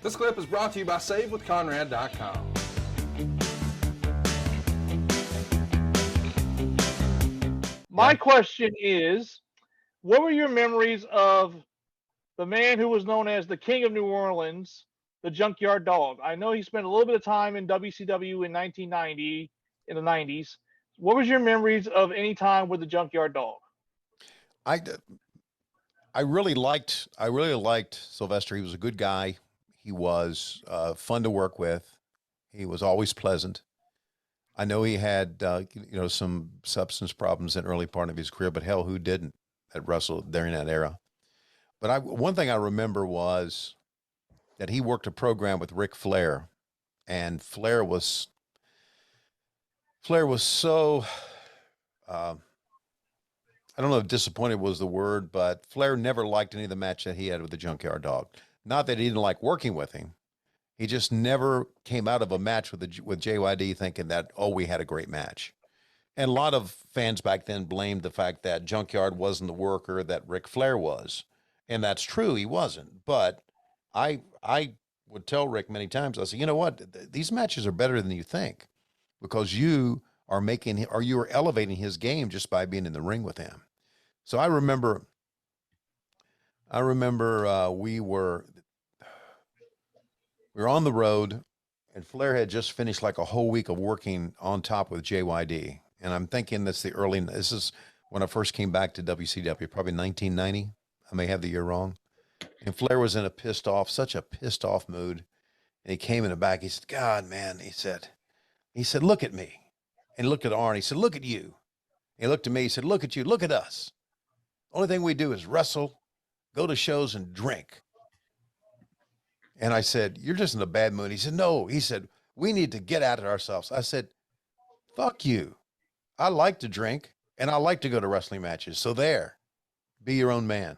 This clip is brought to you by SaveWithConrad.com. My question is, what were your memories of the man who was known as the King of New Orleans, the Junkyard Dog? I know he spent a little bit of time in WCW in 1990, in the 90s. What was your memories of any time with the Junkyard Dog? I really liked Sylvester. He was a good guy. He was fun to work with. He was always pleasant. I know he had some substance problems in the early part of his career, but hell, who didn't at Russell during that era? But one thing I remember was that he worked a program with Ric Flair, and Flair was so I don't know if disappointed was the word, but Flair never liked any of the match that he had with the Junkyard Dog. Not that he didn't like working with him. He just never came out of a match with JYD thinking that, oh, we had a great match. And a lot of fans back then blamed the fact that Junkyard wasn't the worker that Ric Flair was. And that's true, he wasn't. But I would tell Rick many times, I said, you know what, these matches are better than you think, because you are elevating his game just by being in the ring with him. So I remember we were on the road, and Flair had just finished like a whole week of working on top with JYD. And I'm thinking this is when I first came back to WCW, probably 1990. I may have the year wrong. And Flair was in such a pissed off mood. And he came in the back. He said, God, man, he said, look at me. And he looked at Arn. He said, look at you. And he looked at me. He said, look at you. Look at us. Only thing we do is wrestle, go to shows, and drink. And I said, you're just in a bad mood. He said, no. He said, we need to get at it ourselves. I said, fuck you. I like to drink, and I like to go to wrestling matches. So there, be your own man.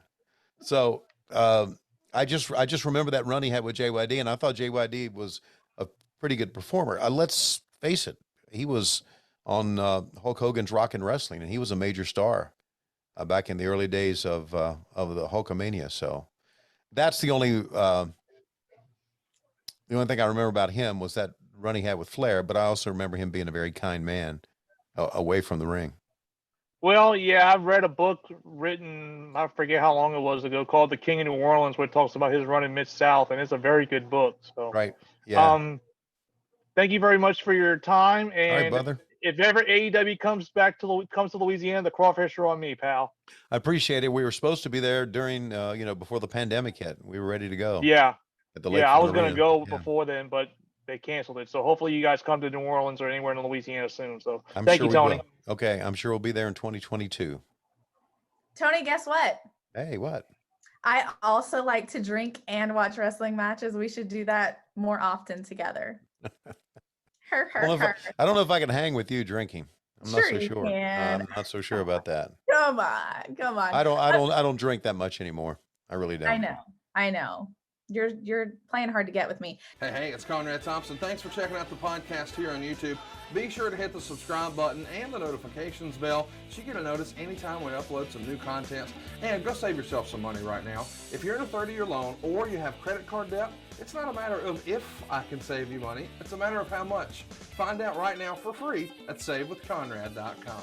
So I just remember that run he had with JYD, and I thought JYD was a pretty good performer. Let's face it, he was on Hulk Hogan's Rockin' Wrestling, and he was a major star back in the early days of the Hulkamania. So that's the only thing I remember about him was that run he had with Flair, but I also remember him being a very kind man away from the ring. Well, yeah, I've read a book written, I forget how long it was ago, called The King of New Orleans, where it talks about his run in Mid-South, and it's a very good book. So, right, yeah. Thank you very much for your time. And all right, brother. If ever AEW comes to Louisiana, the crawfish are on me, pal. I appreciate it. We were supposed to be there during, before the pandemic hit. We were ready to go. Yeah. At the I was going to go before then, but they canceled it. So hopefully you guys come to New Orleans or anywhere in Louisiana soon. So thank you, Tony. Okay. I'm sure we'll be there in 2022. Tony, guess what? Hey, what? I also like to drink and watch wrestling matches. We should do that more often together. I don't know if I can hang with you drinking. I'm not so sure. Can. I'm not so sure about that. Come on. I don't drink that much anymore. I really don't. I know. You're playing hard to get with me. Hey, it's Conrad Thompson. Thanks for checking out the podcast here on YouTube. Be sure to hit the subscribe button and the notifications bell so you get a notice anytime we upload some new content. And go save yourself some money right now. If you're in a 30-year loan or you have credit card debt, it's not a matter of if I can save you money. It's a matter of how much. Find out right now for free at SaveWithConrad.com.